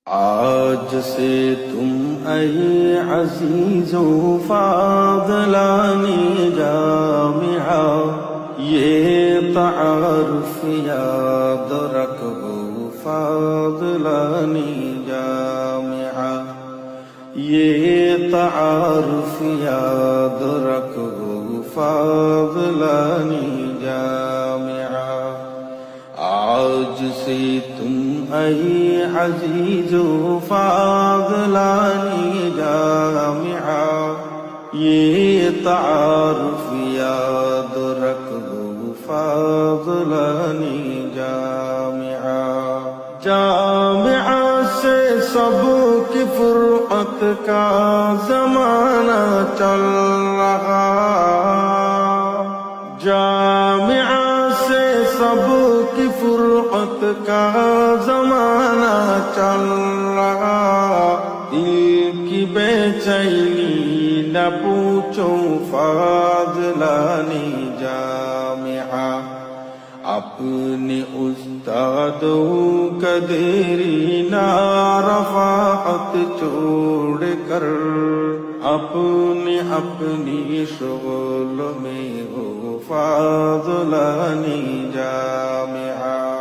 آج سے تم اے عزیزو فاضلانی جامعہ یہ تعارف یاد رکھو فاضلانی جامعہ یہ تعارف یاد رکھو فاضلانی جامعہ آج سے تم اے عزیزو فاضلانی جامعہ یہ تعارف یاد رکھو فاضلانی جامعہ جامعہ سے سب کی فرقت کا زمانہ چل رہا جامعہ سے سب کی فرقت کا زمانہ چل رہا دل کی بے چینی نہ پوچھو فاضلانی جامعہ اپنے استادوں کا دیرینہ رفاقت چھوڑ کر اپنی شغل میں ہو فاضلانی جامعہ